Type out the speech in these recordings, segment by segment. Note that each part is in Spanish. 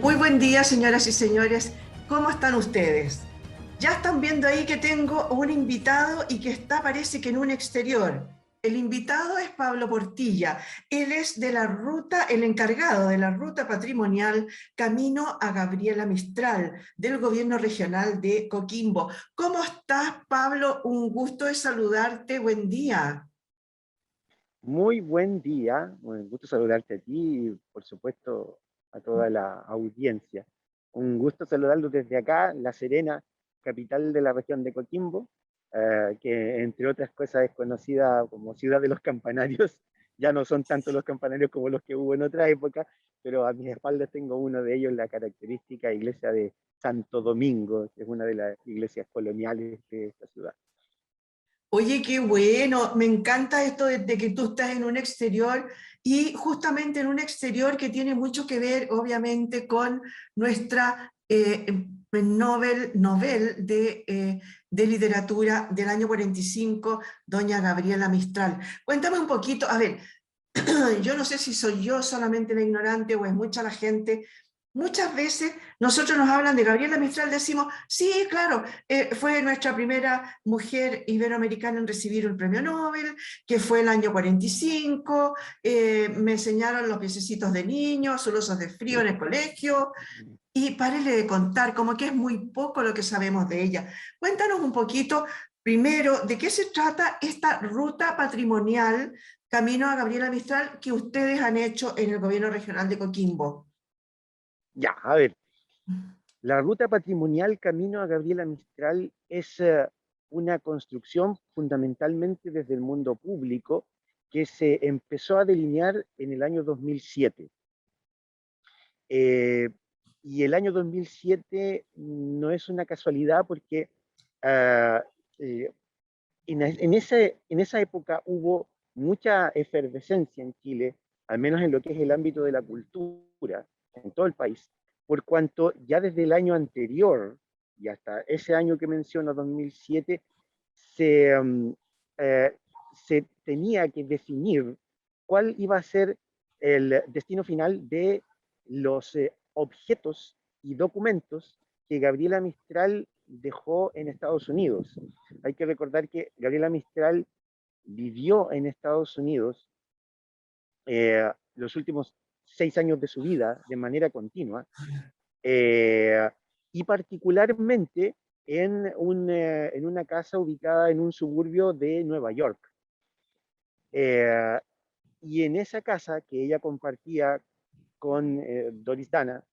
Muy buen día, señoras y señores. ¿Cómo están ustedes? Ya están viendo ahí que tengo un invitado y que está, parece que en un exterior. El invitado es Pablo Portilla. Él es de la ruta, el encargado de la ruta patrimonial Camino a Gabriela Mistral, del gobierno regional de Coquimbo. ¿Cómo estás, Pablo? Un gusto de saludarte. Buen día. Muy buen día, un gusto saludarte a ti y por supuesto a toda la audiencia. Un gusto saludarlos desde acá, La Serena, capital de la región de Coquimbo, que entre otras cosas es conocida como ciudad de los campanarios. Ya no son tanto los campanarios como los que hubo en otra época, pero a mis espaldas tengo uno de ellos, la característica iglesia de Santo Domingo, que es una de las iglesias coloniales de esta ciudad. Oye, qué bueno, me encanta esto de que tú estás en un exterior y justamente en un exterior que tiene mucho que ver, obviamente, con nuestra Nobel de literatura del año 45, doña Gabriela Mistral. Cuéntame un poquito, a ver, yo no sé si soy yo solamente la ignorante o es mucha la gente. Muchas veces nosotros nos hablan de Gabriela Mistral, decimos, sí, claro, fue nuestra primera mujer iberoamericana en recibir un premio Nobel, que fue el año 45, me enseñaron los piececitos de niño, solosos de frío en el colegio, y párele de contar, como que es muy poco lo que sabemos de ella. Cuéntanos un poquito, primero, de qué se trata esta ruta patrimonial Camino a Gabriela Mistral que ustedes han hecho en el gobierno regional de Coquimbo. Ya, a ver, la ruta patrimonial Camino a Gabriela Mistral es una construcción fundamentalmente desde el mundo público que se empezó a delinear en el año 2007. Eh, y el año 2007 no es una casualidad porque ah, eh, en esa época hubo mucha efervescencia en Chile, al menos en lo que es el ámbito de la cultura, en todo el país, por cuanto ya desde el año anterior y hasta ese año que menciono, 2007, se, eh, se tenía que definir cuál iba a ser el destino final de los objetos y documentos que Gabriela Mistral dejó en Estados Unidos. Hay que recordar que Gabriela Mistral vivió en Estados Unidos los últimos 6 años de su vida de manera continua, eh, y particularmente en una casa ubicada en un suburbio de Nueva York. Eh, y en esa casa que ella compartía con Doris Dana,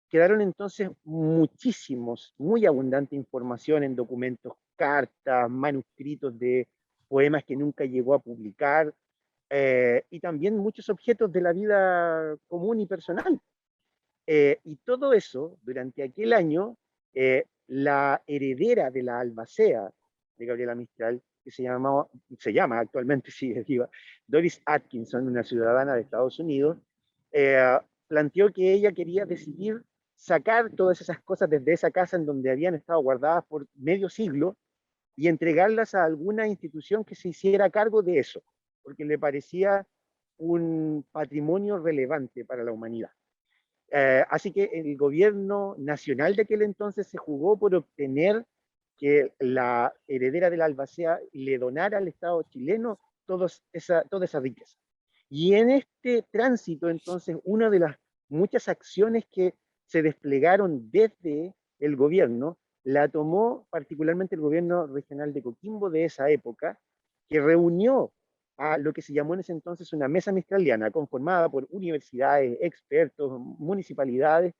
quedaron entonces muchísimos, muy abundante información en documentos, cartas, manuscritos de poemas que nunca llegó a publicar, y también muchos objetos de la vida común y personal. Y todo eso, durante aquel año, la heredera de la albacea de Gabriela Mistral, que se llama actualmente, sigue viva, Doris Atkinson, una ciudadana de Estados Unidos, eh, planteó que ella quería decidir sacar todas esas cosas desde esa casa en donde habían estado guardadas por medio siglo y entregarlas a alguna institución que se hiciera cargo de eso, porque le parecía un patrimonio relevante para la humanidad. Así que el gobierno nacional de aquel entonces se jugó por obtener que la heredera de la albacea le donara al Estado chileno toda esa riqueza. Y en este tránsito, entonces, una de las muchas acciones que se desplegaron desde el gobierno, la tomó particularmente el gobierno regional de Coquimbo de esa época, que reunió a lo que se llamó en ese entonces una mesa mistraliana, conformada por universidades, expertos, municipalidades,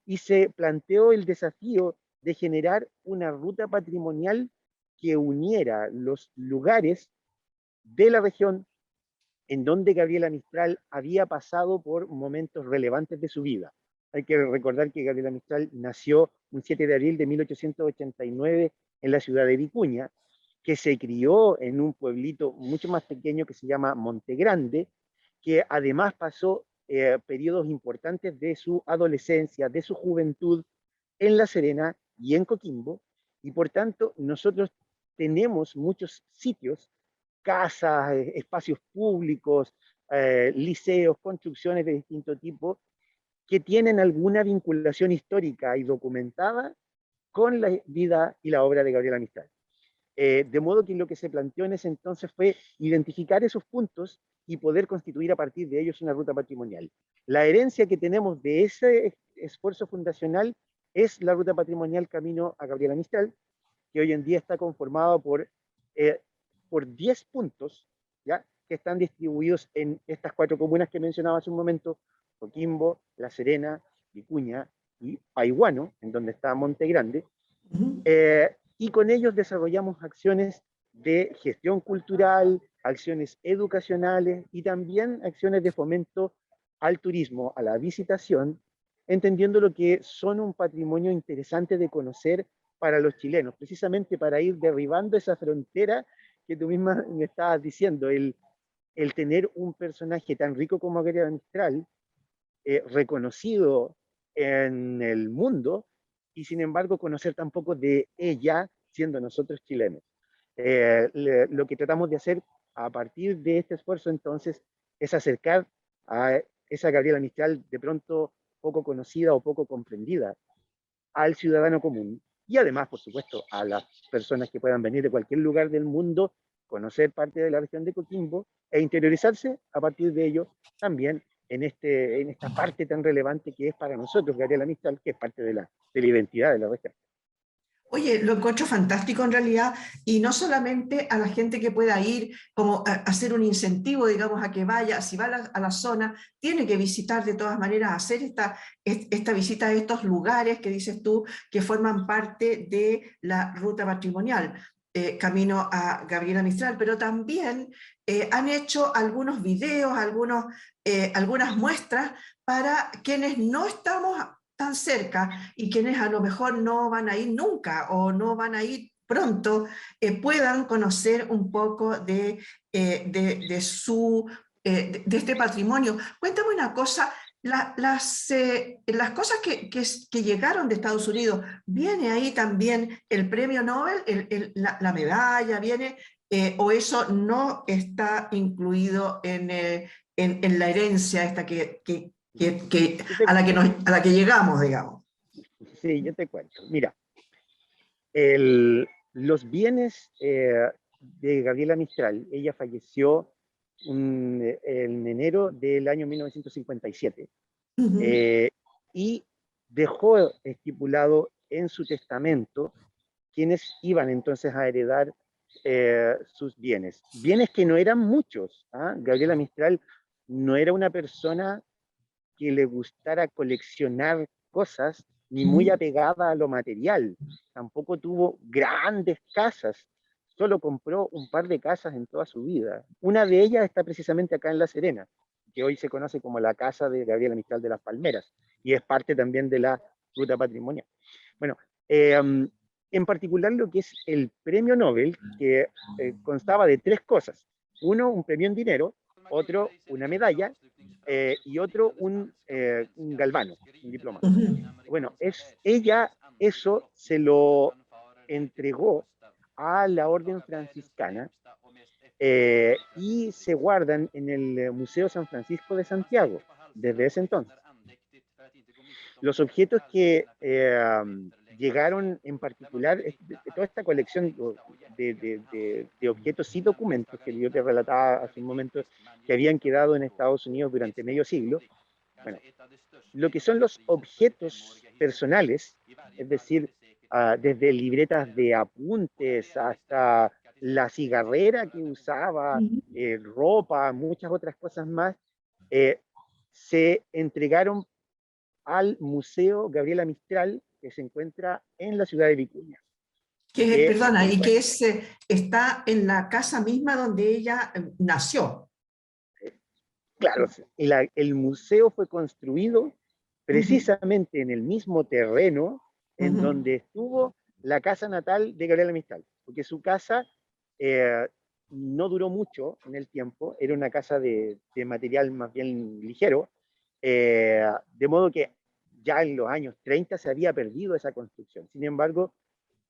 y se planteó el desafío de generar una ruta patrimonial que uniera los lugares de la región en donde Gabriela Mistral había pasado por momentos relevantes de su vida. Hay que recordar que Gabriela Mistral nació un 7 de abril de 1889 en la ciudad de Vicuña, que se crió en un pueblito mucho más pequeño que se llama Montegrande, que además pasó periodos importantes de su adolescencia, de su juventud en La Serena y en Coquimbo, y por tanto nosotros tenemos muchos sitios, casas, espacios públicos, liceos, construcciones de distinto tipo, que tienen alguna vinculación histórica y documentada con la vida y la obra de Gabriela Mistral. De modo que lo que se planteó en ese entonces fue identificar esos puntos y poder constituir a partir de ellos una ruta patrimonial. La herencia que tenemos de ese esfuerzo fundacional es la ruta patrimonial Camino a Gabriela Mistral, que hoy en día está conformado por 10 puntos, ¿ya? Que están distribuidos en estas 4 comunas que mencionaba hace un momento: Coquimbo, La Serena, Vicuña y Paihuano, en donde está Monte Grande. Y con ellos desarrollamos acciones de gestión cultural, acciones educacionales y también acciones de fomento al turismo, a la visitación, entendiendo lo que son un patrimonio interesante de conocer para los chilenos, precisamente para ir derribando esa frontera que tú misma me estabas diciendo, el tener un personaje tan rico como Gabriela Mistral, reconocido en el mundo, y sin embargo conocer tan poco de ella siendo nosotros chilenos. Lo que tratamos de hacer a partir de este esfuerzo entonces es acercar a esa Gabriela Mistral de pronto poco conocida o poco comprendida al ciudadano común, y además, por supuesto, a las personas que puedan venir de cualquier lugar del mundo, conocer parte de la región de Coquimbo e interiorizarse a partir de ello también en esta parte tan relevante que es para nosotros, Gabriela Mistral, que es parte de la identidad de la región. Oye, lo encuentro fantástico en realidad, y no solamente a la gente que pueda ir, como a hacer un incentivo, digamos, a que vaya, si va a la zona, tiene que visitar de todas maneras, hacer esta visita a estos lugares que dices tú, que forman parte de la ruta patrimonial. Camino a Gabriela Mistral, pero también han hecho algunos videos, algunas muestras para quienes no estamos tan cerca y quienes a lo mejor no van a ir nunca o no van a ir pronto, puedan conocer un poco de este patrimonio. Cuéntame una cosa, las cosas que llegaron de Estados Unidos, ¿viene ahí también el premio Nobel, la medalla, viene, o eso no está incluido en la herencia esta a la que llegamos, digamos? Sí, yo te cuento. Mira, los bienes de Gabriela Mistral, ella falleció en enero del año 1957, y dejó estipulado en su testamento quienes iban entonces a heredar sus bienes. Bienes que no eran muchos. Gabriela Mistral no era una persona que le gustara coleccionar cosas, ni muy apegada a lo material. Tampoco tuvo grandes casas, solo compró un par de casas en toda su vida. Una de ellas está precisamente acá en La Serena, que hoy se conoce como la casa de Gabriela Mistral de las Palmeras, y es parte también de la ruta patrimonial. Bueno, en particular lo que es el premio Nobel, que constaba de 3 cosas. Uno, un premio en dinero; otro, una medalla; y otro, un galvano, un diploma. Bueno, ella eso se lo entregó a la orden franciscana, y se guardan en el Museo San Francisco de Santiago desde ese entonces. Los objetos que llegaron en particular, toda esta colección de objetos y documentos que yo te relataba hace un momento, que habían quedado en Estados Unidos durante medio siglo. Bueno, lo que son los objetos personales, es decir, desde libretas de apuntes hasta la cigarrera que usaba, ropa, muchas otras cosas más, se entregaron al Museo Gabriela Mistral, que se encuentra en la ciudad de Vicuña. Perdona, y que está en la casa misma donde ella nació. Claro, el museo fue construido precisamente en el mismo terreno en donde estuvo la casa natal de Gabriela Mistral, porque su casa no duró mucho en el tiempo, era una casa de material más bien ligero, de modo que ya en los años 30 se había perdido esa construcción. Sin embargo,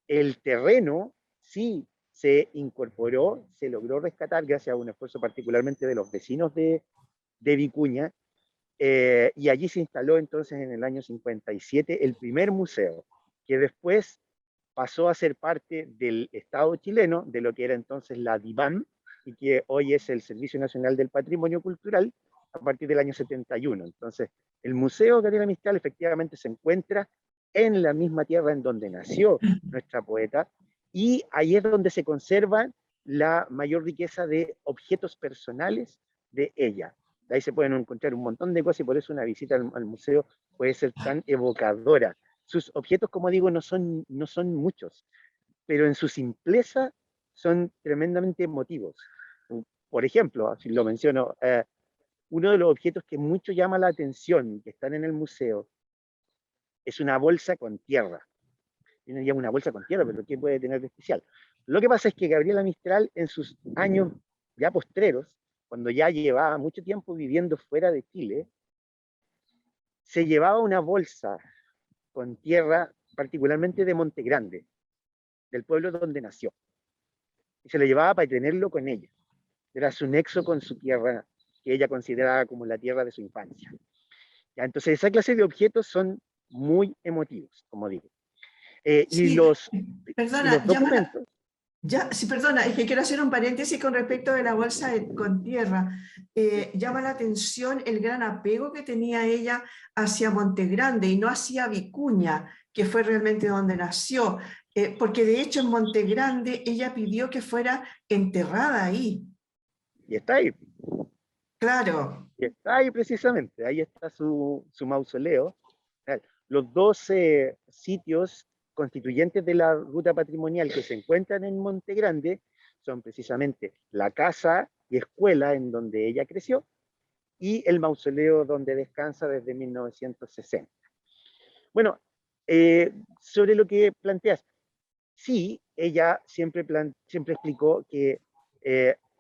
el terreno sí se incorporó, se logró rescatar gracias a un esfuerzo particularmente de los vecinos de Vicuña, y allí se instaló entonces en el año 57 el primer museo, que después pasó a ser parte del Estado chileno, de lo que era entonces la DIVAM, y que hoy es el Servicio Nacional del Patrimonio Cultural, a partir del año 71. Entonces, el Museo Gabriela Mistral efectivamente se encuentra en la misma tierra en donde nació nuestra poeta, y ahí es donde se conserva la mayor riqueza de objetos personales de ella. De ahí se pueden encontrar un montón de cosas y por eso una visita al museo puede ser tan evocadora. Sus objetos, como digo, no son muchos, pero en su simpleza son tremendamente emotivos. Por ejemplo, si lo menciono, uno de los objetos que mucho llama la atención, que están en el museo, es una bolsa con tierra. Uno llama una bolsa con tierra, pero ¿qué puede tener de especial? Lo que pasa es que Gabriela Mistral, en sus años ya postreros, cuando ya llevaba mucho tiempo viviendo fuera de Chile, se llevaba una bolsa con tierra, particularmente de Monte Grande, del pueblo donde nació, y se lo llevaba para tenerlo con ella. Era su nexo con su tierra, que ella consideraba como la tierra de su infancia. ¿Ya? Entonces, esa clase de objetos son muy emotivos, como digo. Eh, y, Sí, los, y perdona, los documentos, sí, perdona, es que quiero hacer un paréntesis con respecto de la bolsa con tierra. Llama la atención el gran apego que tenía ella hacia Montegrande y no hacia Vicuña, que fue realmente donde nació, porque de hecho en Montegrande ella pidió que fuera enterrada ahí. y está ahí, Claro. y está ahí precisamente, ahí está su mausoleo. Los 12 sitios constituyentes de la ruta patrimonial que se encuentran en Monte Grande son precisamente la casa y escuela en donde ella creció y el mausoleo donde descansa desde 1960. Bueno, sobre lo que planteas, sí, ella siempre explicó que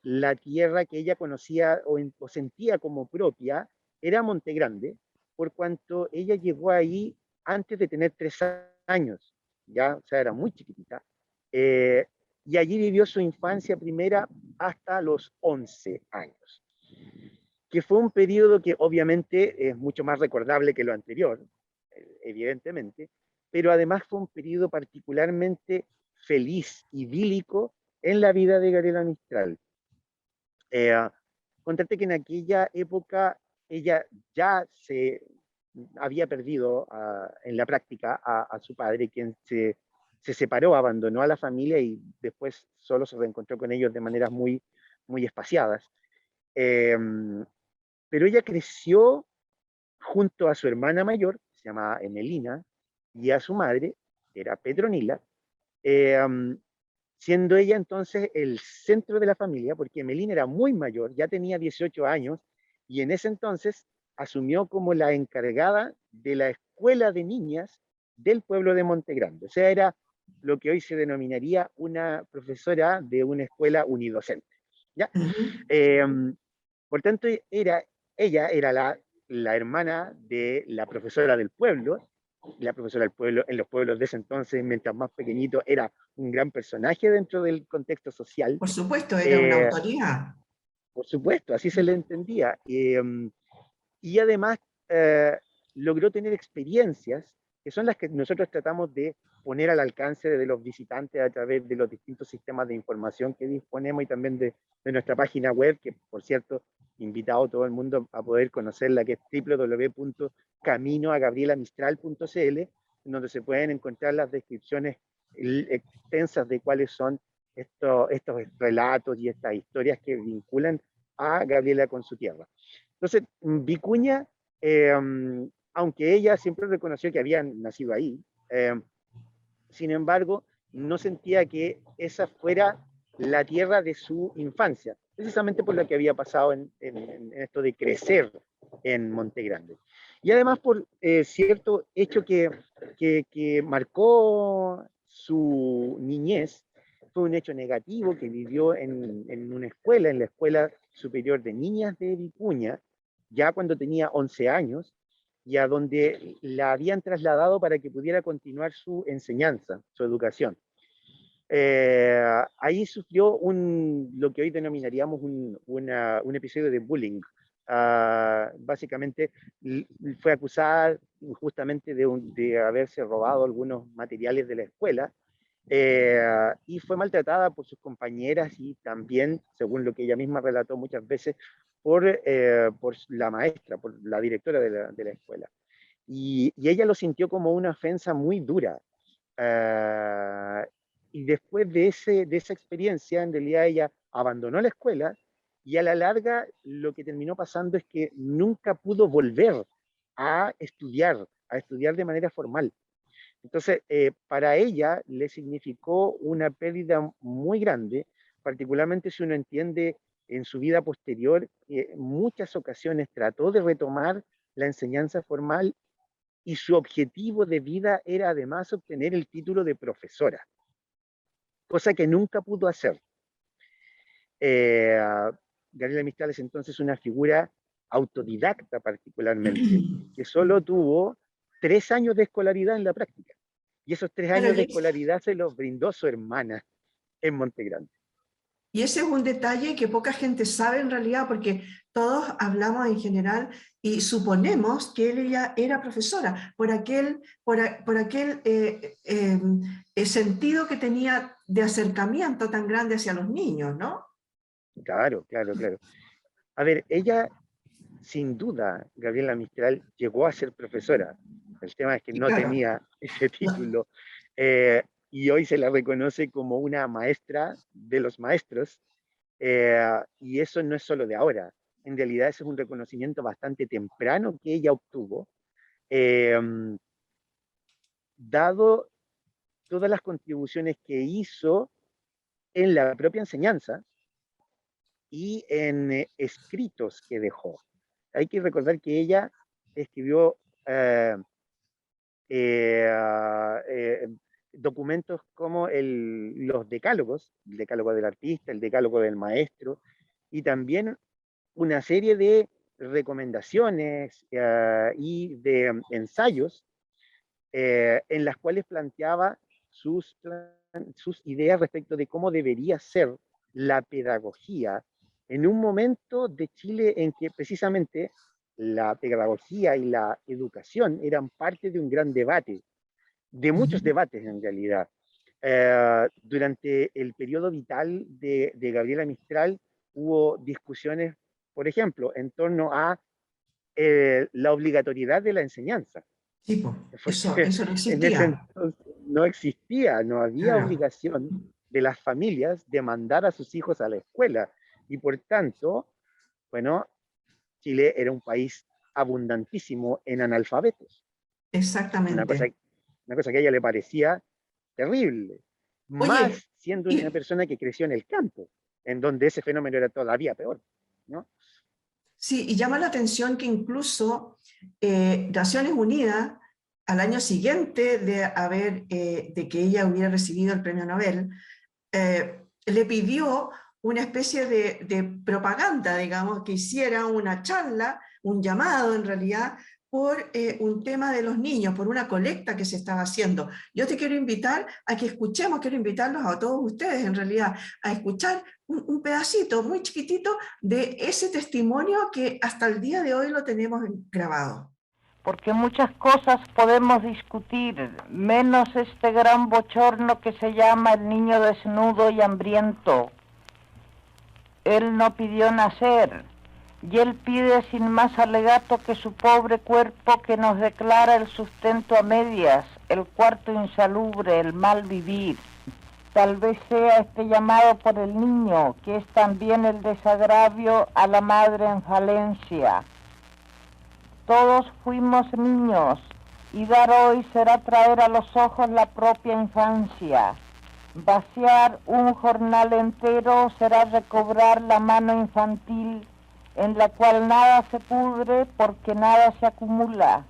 la tierra que ella conocía o sentía como propia era Monte Grande, por cuanto ella llegó ahí antes de tener 3 años, ya, o sea, era muy chiquitita, eh, y allí vivió su infancia primera hasta los 11 años, que fue un periodo que obviamente es mucho más recordable que lo anterior, evidentemente, pero además fue un periodo particularmente feliz, idílico en la vida de Gabriela Mistral. Eh, Contarte que en aquella época ella ya se había perdido en la práctica a su padre, quien se separó, abandonó a la familia y después solo se reencontró con ellos de maneras muy espaciadas. Eh, pero ella creció junto a su hermana mayor, que se llamaba Emelina, y a su madre, que era Petronila, eh, siendo ella entonces el centro de la familia, porque Emelina era muy mayor, ya tenía 18 años, y en ese entonces asumió como la encargada de la escuela de niñas del pueblo de Montegrande. O sea, era lo que hoy se denominaría una profesora de una escuela unidocente. ¿Ya? Ujú. Eh, por tanto, ella era la hermana de la profesora del pueblo. La profesora del pueblo, en los pueblos de ese entonces, mientras más pequeñito, era un gran personaje dentro del contexto social. Por supuesto, era una Eh, autoridad. por supuesto, así se le entendía. Y además eh, logró tener experiencias que son las que nosotros tratamos de poner al alcance de los visitantes a través de los distintos sistemas de información que disponemos y también de nuestra página web, que por cierto, invitado a todo el mundo a poder conocerla, que es www.caminoagabriela.mistral.cl, en donde se pueden encontrar las descripciones extensas de cuáles son estos relatos y estas historias que vinculan a Gabriela con su tierra. Entonces, Vicuña, eh, aunque ella siempre reconoció que había nacido ahí, sin embargo, no sentía que esa fuera la tierra de su infancia, precisamente por lo que había pasado en esto de crecer en Monte Grande. Y además por cierto hecho que marcó su niñez, fue un hecho negativo que vivió en una escuela, en la Escuela Superior de Niñas de Vicuña, ya cuando tenía 11 años, y a donde la habían trasladado para que pudiera continuar su enseñanza, su educación. Ahí sufrió lo que hoy denominaríamos un episodio de bullying, Básicamente fue acusada justamente de haberse robado algunos materiales de la escuela, y fue maltratada por sus compañeras y también, según lo que ella misma relató muchas veces, por la maestra, por la directora de la escuela. Y ella lo sintió como una ofensa muy dura. Y después de esa experiencia, en realidad ella abandonó la escuela y a la larga lo que terminó pasando es que nunca pudo volver a estudiar de manera formal. Entonces, para ella le significó una pérdida muy grande, particularmente si uno entiende en su vida posterior que en muchas ocasiones trató de retomar la enseñanza formal y su objetivo de vida era además obtener el título de profesora, cosa que nunca pudo hacer. Eh, Gabriela Mistral es entonces una figura autodidacta particularmente, que solo tuvo 3 años de escolaridad en la práctica. Y esos 3 Claro, años de escolaridad se los brindó su hermana en Montegrande. y ese es un detalle que poca gente sabe en realidad, porque todos hablamos en general y suponemos que ella era profesora por aquel sentido que tenía de acercamiento tan grande hacia los niños, ¿no? Claro, claro, claro. A ver, ella, sin duda, Gabriela Mistral llegó a ser profesora. El tema es que Y no claro, tenía ese no, título. Y hoy se la reconoce como una maestra de los maestros. Y eso no es solo de ahora. En realidad, ese es un reconocimiento bastante temprano que ella obtuvo, eh, dado todas las contribuciones que hizo en la propia enseñanza y en escritos que dejó. Hay que recordar que ella escribió eh, eh, eh, documentos como los decálogos, el decálogo del artista, el decálogo del maestro, y también una serie de recomendaciones y de ensayos en las cuales planteaba sus ideas respecto de cómo debería ser la pedagogía en un momento de Chile en que precisamente la pedagogía y la educación eran parte de un gran debate, de muchos debates en realidad. Durante el periodo vital de Gabriela Mistral hubo discusiones, por ejemplo, en torno a la obligatoriedad de la enseñanza, sí, po, porque eso no en ese existía. entonces no existía, no había Claro. obligación de las familias de mandar a sus hijos a la escuela. Y por tanto, bueno, Chile era un país abundantísimo en analfabetos, una cosa, Exactamente. una cosa que a ella le parecía terrible, Oye, más siendo una y persona que creció en el campo, en donde ese fenómeno era todavía peor, ¿no? sí, y llama la atención que incluso Naciones Unidas, al año siguiente de que ella hubiera recibido el premio Nobel, le pidió una especie de propaganda, digamos, que hiciera una charla, un llamado en realidad, por un tema de los niños, por una colecta que se estaba haciendo. Yo te quiero invitar a que escuchemos, quiero invitarlos a todos ustedes en realidad, a escuchar un pedacito muy chiquitito de ese testimonio que hasta el día de hoy lo tenemos grabado. Porque muchas cosas podemos discutir, menos este gran bochorno que se llama el niño desnudo y hambriento. Él no pidió nacer, y él pide sin más alegato que su pobre cuerpo que nos declara el sustento a medias, el cuarto insalubre, el mal vivir. Tal vez sea este llamado por el niño, que es también el desagravio a la madre en falencia. Todos fuimos niños, y dar hoy será traer a los ojos la propia infancia. Vaciar un jornal entero será recobrar la mano infantil, en la cual nada se pudre porque nada se acumula,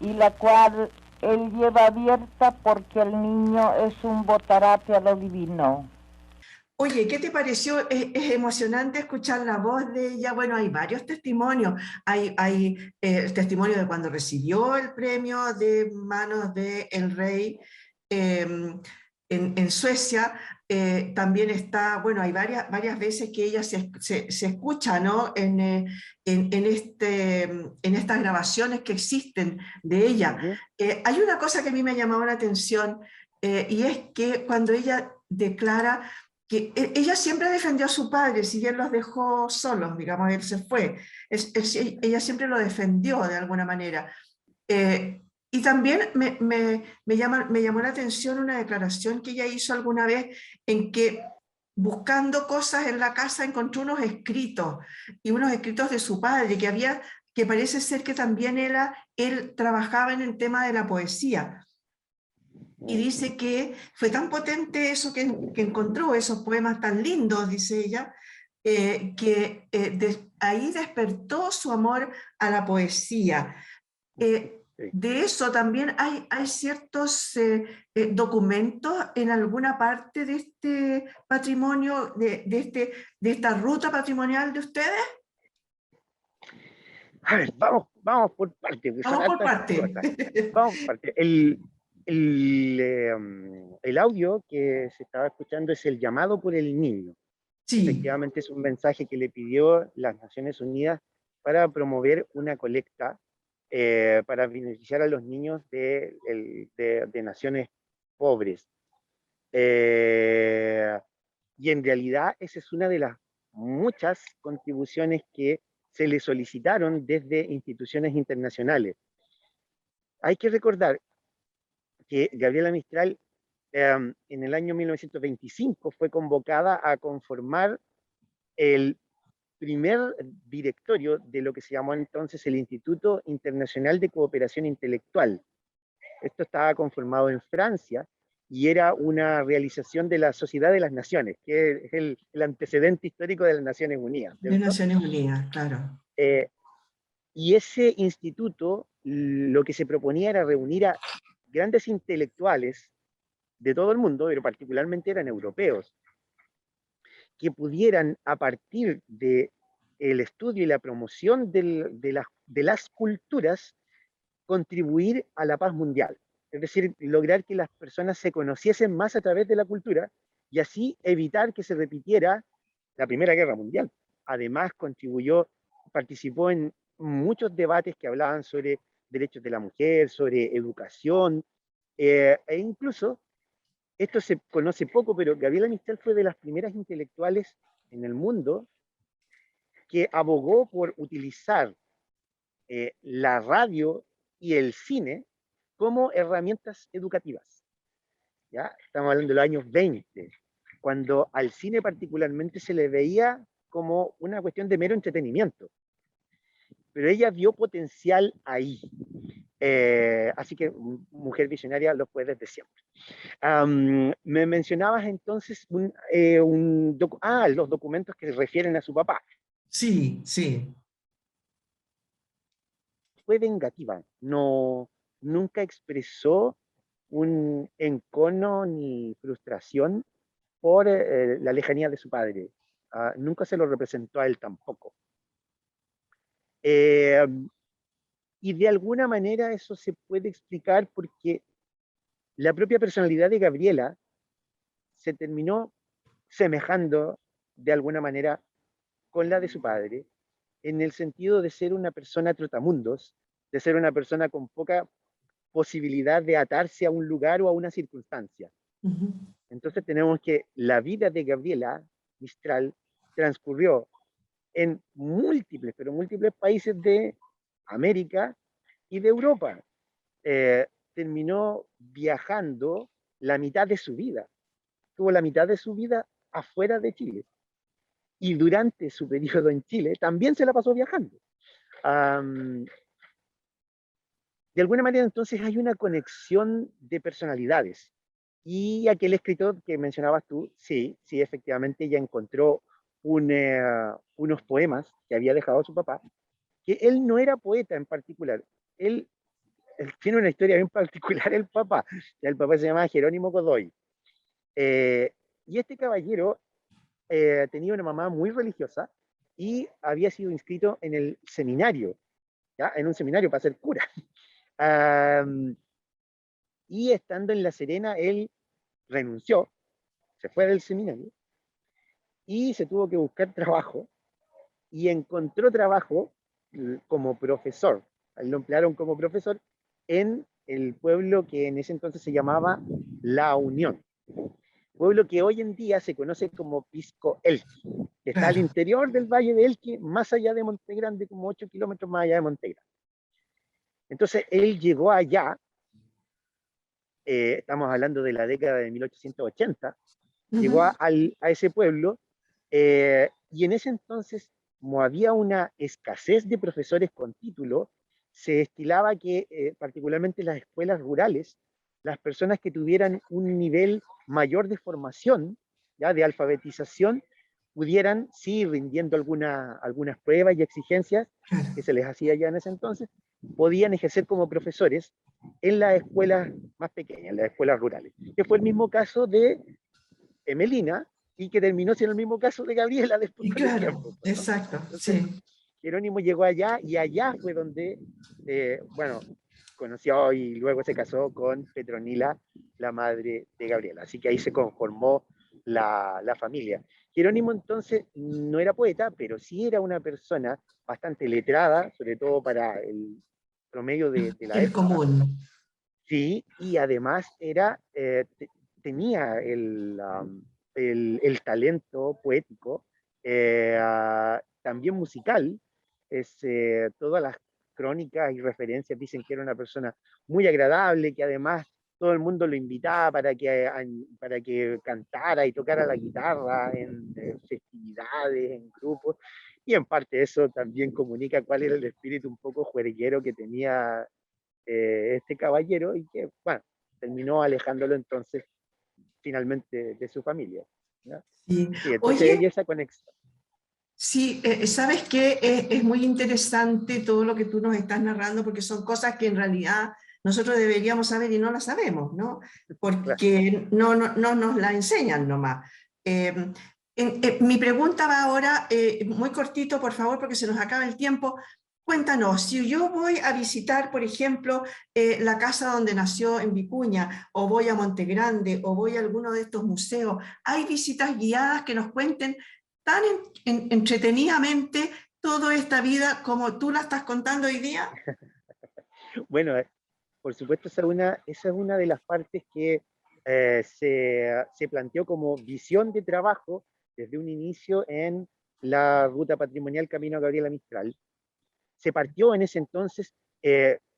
y la cual él lleva abierta porque el niño es un botarate a lo divino. Oye, ¿qué te pareció? Es emocionante escuchar la voz de ella. Bueno, hay varios testimonios. Hay el testimonio de cuando recibió el premio de manos del rey en Suecia. también está, bueno, hay varias veces que ella se escucha, ¿no? En estas grabaciones que existen de ella. Ujú. Hay una cosa que a mí me llamaba la atención, y es que cuando ella declara que ella siempre defendió a su padre, si bien los dejó solos, digamos, él se fue, ella siempre lo defendió de alguna manera. Y también me llamó la atención una declaración que ella hizo alguna vez en que buscando cosas en la casa encontró unos escritos, y unos escritos de su padre, que parece ser que también él trabajaba en el tema de la poesía. Y dice que fue tan potente eso que encontró, esos poemas tan lindos, dice ella, ahí despertó su amor a la poesía. Sí. De eso también hay ciertos documentos en alguna parte de este patrimonio, de esta ruta patrimonial de ustedes. A ver, vamos por partes, porque son Vamos por hartas parte. cosas. Vamos por partes. El audio que se estaba escuchando es el llamado por el niño. Sí. Efectivamente es un mensaje que le pidió las Naciones Unidas para promover una colecta para beneficiar a los niños de naciones pobres. Y en realidad esa es una de las muchas contribuciones que se le solicitaron desde instituciones internacionales. Hay que recordar que Gabriela Mistral en el año 1925 fue convocada a conformar el primer directorio de lo que se llamó entonces el Instituto Internacional de Cooperación Intelectual. Esto estaba conformado en Francia y era una realización de la Sociedad de las Naciones, que es el antecedente histórico de las Naciones Unidas, De ¿cierto? Naciones Unidas, claro. Y ese instituto lo que se proponía era reunir a grandes intelectuales de todo el mundo, pero particularmente eran europeos, que pudieran, a partir del estudio y la promoción de las culturas, contribuir a la paz mundial. Es decir, lograr que las personas se conociesen más a través de la cultura y así evitar que se repitiera la Primera Guerra Mundial. Además, participó en muchos debates que hablaban sobre derechos de la mujer, sobre educación, e incluso, esto se conoce poco, pero Gabriela Mistral fue de las primeras intelectuales en el mundo que abogó por utilizar la radio y el cine como herramientas educativas. ¿Ya? Estamos hablando de los años 20, cuando al cine particularmente se le veía como una cuestión de mero entretenimiento. Pero ella vio potencial ahí. Así que, mujer visionaria, lo fue desde siempre. Me mencionabas entonces los documentos que se refieren a su papá. Sí, sí. Fue vengativa, no, nunca expresó un encono ni frustración por la lejanía de su padre. Nunca se lo representó a él tampoco. Y de alguna manera eso se puede explicar porque la propia personalidad de Gabriela se terminó semejando de alguna manera con la de su padre, en el sentido de ser una persona trotamundos, de ser una persona con poca posibilidad de atarse a un lugar o a una circunstancia. Uh-huh. Entonces tenemos que la vida de Gabriela Mistral transcurrió en múltiples, pero múltiples países de América y de Europa. Terminó viajando la mitad de su vida. Tuvo la mitad de su vida afuera de Chile. Y durante su periodo en Chile también se la pasó viajando. De alguna manera entonces hay una conexión de personalidades. Y aquel escritor que mencionabas tú, sí, efectivamente ella encontró unos poemas que había dejado su papá, que él no era poeta en particular. Él tiene una historia bien particular, el papá. El papá se llamaba Jerónimo Godoy. Y este caballero tenía una mamá muy religiosa y había sido inscrito en el seminario, ¿ya? En un seminario para ser cura. Y estando en La Serena, él renunció, se fue del seminario y se tuvo que buscar trabajo y encontró trabajo como profesor. Ahí lo emplearon como profesor en el pueblo que en ese entonces se llamaba La Unión, pueblo que hoy en día se conoce como Pisco Elqui, que está al Claro. interior del Valle de Elqui, más allá de Montegrande, como 8 kilómetros más allá de Montegrande. Entonces él llegó allá, estamos hablando de la década de 1880, llegó Ujú. a ese pueblo, y en ese entonces, como había una escasez de profesores con título, se estilaba que particularmente en las escuelas rurales, las personas que tuvieran un nivel mayor de formación, ya de alfabetización, pudieran, sí, rindiendo algunas pruebas y exigencias que Claro. se les hacía ya en ese entonces, podían ejercer como profesores en las escuelas más pequeñas, en las escuelas rurales, que fue el mismo caso de Emelina, y que terminó siendo el mismo caso de Gabriela después Y con el claro, tiempo, ¿no? exacto, Entonces, sí. Jerónimo llegó allá y allá fue donde, bueno, conoció y luego se casó con Petronila, la madre de Gabriela. Así que ahí se conformó la familia. Jerónimo entonces no era poeta, pero sí era una persona bastante letrada, sobre todo para el promedio de la El época. común. Sí, y además era, tenía el talento poético, también musical. Todas las crónicas y referencias dicen que era una persona muy agradable, que además todo el mundo lo invitaba para que cantara y tocara la guitarra en festividades, en grupos, y en parte eso también comunica cuál era el espíritu un poco juerguero que tenía este caballero, y que, bueno, terminó alejándolo entonces finalmente de su familia, ¿no? Sí. Sí, entonces ella Oye, esa conexión. sí, ¿sabes qué? Es muy interesante todo lo que tú nos estás narrando porque son cosas que en realidad nosotros deberíamos saber y no las sabemos, ¿no? Claro. Porque no nos la enseñan nomás. Eh, Mi pregunta va ahora, muy cortito, por favor, porque se nos acaba el tiempo. Cuéntanos, si yo voy a visitar, por ejemplo, la casa donde nació en Vicuña, o voy a Montegrande, o voy a alguno de estos museos, ¿hay visitas guiadas que nos cuenten tan entretenidamente toda esta vida como tú la estás contando hoy día? Bueno, por supuesto esa es una de las partes que se planteó como visión de trabajo desde un inicio en la ruta patrimonial Camino a Gabriela Mistral. Se partió en ese entonces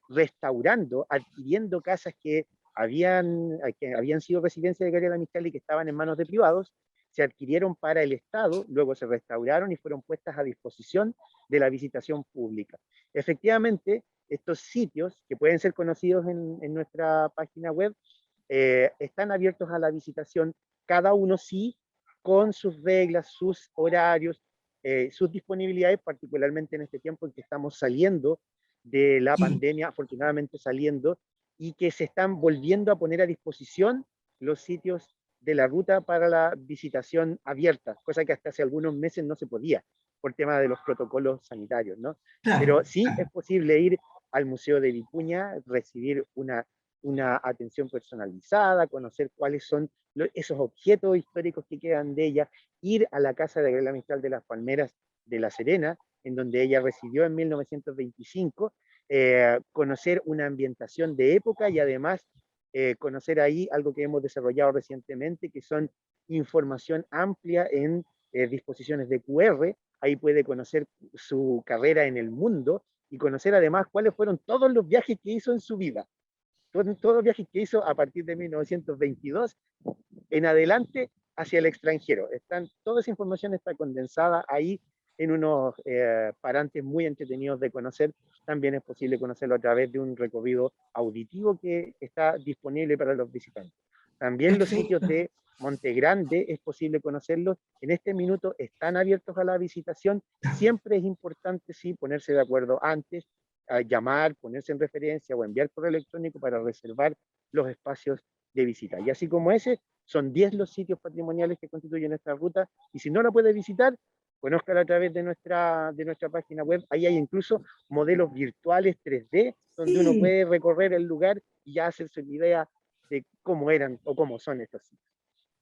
restaurando, adquiriendo casas que habían sido residencia de Gabriela Mistral y que estaban en manos de privados, se adquirieron para el Estado, luego se restauraron y fueron puestas a disposición de la visitación pública. Efectivamente, estos sitios, que pueden ser conocidos en nuestra página web, están abiertos a la visitación, cada uno sí, con sus reglas, sus horarios, sus disponibilidades, particularmente en este tiempo en que estamos saliendo de la Sí, pandemia, afortunadamente saliendo, y que se están volviendo a poner a disposición los sitios de la ruta para la visitación abierta, cosa que hasta hace algunos meses no se podía por tema de los protocolos sanitarios, ¿no? claro, Pero sí es claro. posible ir al Museo de Vicuña, recibir una atención personalizada, conocer cuáles son esos objetos históricos que quedan de ella, ir a la casa de Gabriela Mistral de las Palmeras de La Serena, en donde ella residió en 1925, conocer una ambientación de época y además conocer ahí algo que hemos desarrollado recientemente, que son información amplia en disposiciones de QR. Ahí puede conocer su carrera en el mundo y conocer además cuáles fueron todos los viajes que hizo en su vida, todos los viajes que hizo a partir de 1922 en adelante hacia el extranjero. Toda esa información está condensada ahí en unos parantes muy entretenidos de conocer. También es posible conocerlo a través de un recorrido auditivo que está disponible para los visitantes. También los sitios Perfecto. de Montegrande es posible conocerlos. En este minuto están abiertos a la visitación. Siempre es importante, sí, ponerse de acuerdo antes, a llamar, ponerse en referencia o enviar correo electrónico para reservar los espacios de visita. Y así como ese, son 10 los sitios patrimoniales que constituyen esta ruta, y si no la puede visitar, conózcala a través de nuestra página web. Ahí hay incluso modelos virtuales 3D, donde uno Sí, puede recorrer el lugar y ya hacerse una idea de cómo eran o cómo son estos sitios.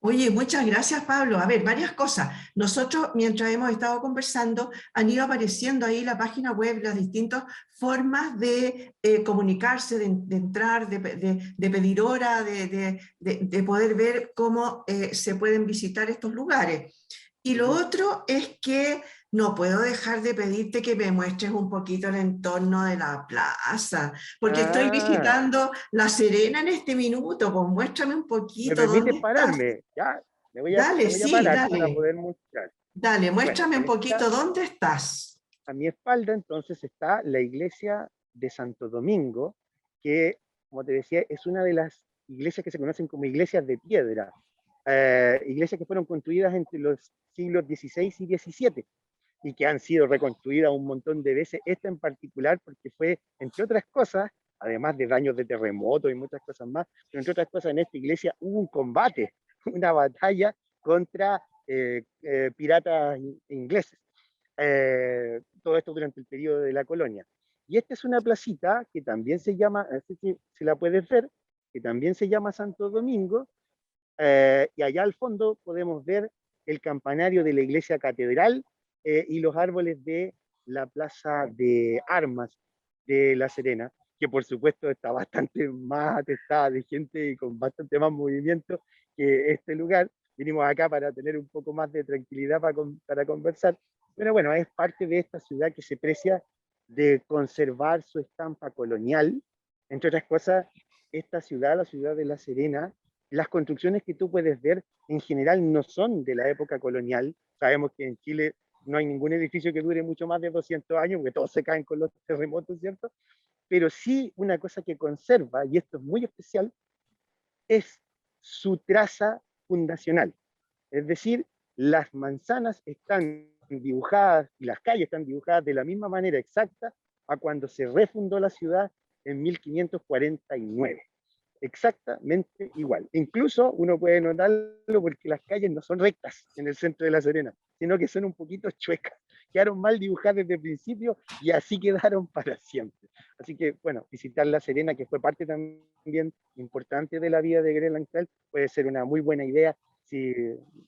Oye, muchas gracias, Pablo. A ver, varias cosas. Nosotros, mientras hemos estado conversando, han ido apareciendo ahí la página web, las distintas formas de comunicarse, de entrar, de pedir hora, de poder ver cómo se pueden visitar estos lugares. Y lo otro es que no puedo dejar de pedirte que me muestres un poquito el entorno de la plaza, porque estoy Ah, visitando La Serena en este minuto, pues muéstrame un ¿me poquito permite dónde estás. pararme? Ya, me Dale, voy a sí, parar para dale, poder mostrar. dale, Bueno, muéstrame un en esta, poquito dónde estás. a mi espalda entonces está la iglesia de Santo Domingo, que, como te decía, es una de las iglesias que se conocen como iglesias de piedra, iglesias que fueron construidas entre los siglos XVI y XVII y que han sido reconstruidas un montón de veces, esta en particular porque fue, entre otras cosas, además de daños de terremoto y muchas cosas más, pero entre otras cosas en esta iglesia hubo un combate, una batalla contra piratas ingleses. Todo esto durante el periodo de la colonia. Y esta es una placita que también se llama, así que se la puedes ver, que también se llama Santo Domingo, y allá al fondo podemos ver el campanario de la iglesia catedral y los árboles de la plaza de armas de La Serena, que por supuesto está bastante más atestada de gente y con bastante más movimiento que este lugar. Vinimos acá para tener un poco más de tranquilidad para conversar, pero bueno, es parte de esta ciudad que se precia de conservar su estampa colonial. Entre otras cosas, esta ciudad, la ciudad de La Serena, las construcciones que tú puedes ver en general no son de la época colonial. Sabemos que en Chile no hay ningún edificio que dure mucho más de 200 años, porque todos se caen con los terremotos, ¿cierto? Pero sí una cosa que conserva, y esto es muy especial, es su traza fundacional. Es decir, las manzanas están dibujadas y las calles están dibujadas de la misma manera exacta a cuando se refundó la ciudad en 1549. Exactamente igual. Incluso uno puede notarlo porque las calles no son rectas en el centro de La Serena, sino que son un poquito chuecas. Quedaron mal dibujadas desde el principio y así quedaron para siempre. Así que, bueno, visitar La Serena, que fue parte también importante de la vida de Gabriela Mistral, puede ser una muy buena idea si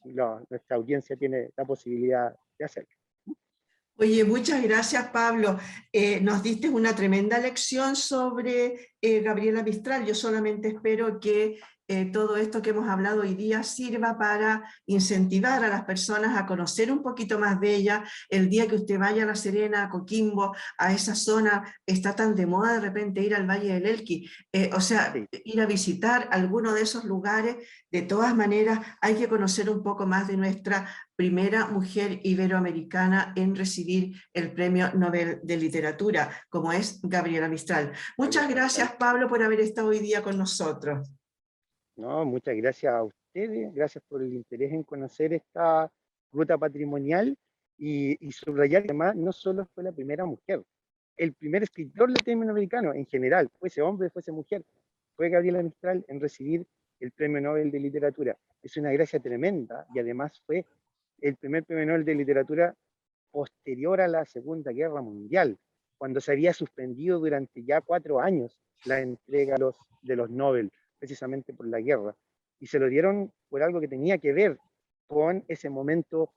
nuestra audiencia tiene la posibilidad de hacerlo. Oye, muchas gracias, Pablo. Nos diste una tremenda lección sobre Gabriela Mistral. Yo solamente espero que todo esto que hemos hablado hoy día sirva para incentivar a las personas a conocer un poquito más de ella. El día que usted vaya a La Serena, a Coquimbo, a esa zona, está tan de moda de repente ir al Valle del Elqui. O sea, Sí, ir a visitar alguno de esos lugares. De todas maneras, hay que conocer un poco más de nuestra primera mujer iberoamericana en recibir el Premio Nobel de Literatura, como es Gabriela Mistral. Muchas Gabriela gracias, Mistral. Pablo, por haber estado hoy día con nosotros. No, muchas gracias a ustedes, gracias por el interés en conocer esta ruta patrimonial y subrayar que además no solo fue la primera mujer, el primer escritor latinoamericano en general, fuese hombre, fuese mujer, fue Gabriela Mistral en recibir el Premio Nobel de Literatura. Es una gracia tremenda y además fue el primer Premio Nobel de Literatura posterior a la Segunda Guerra Mundial, cuando se había suspendido durante ya 4 años la entrega de los Nobel, precisamente por la guerra. Y se lo dieron por algo que tenía que ver con ese momento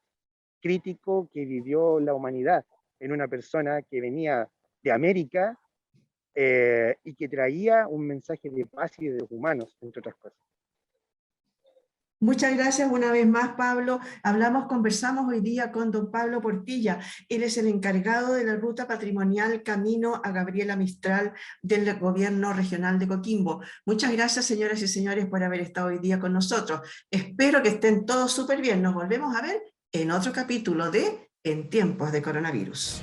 crítico que vivió la humanidad en una persona que venía de América y que traía un mensaje de paz y de los humanos, entre otras cosas. Muchas gracias una vez más, Pablo. Conversamos hoy día con don Pablo Portilla. Él es el encargado de la ruta patrimonial Camino a Gabriela Mistral del Gobierno Regional de Coquimbo. Muchas gracias, señoras y señores, por haber estado hoy día con nosotros. Espero que estén todos súper bien. Nos volvemos a ver en otro capítulo de En tiempos de coronavirus.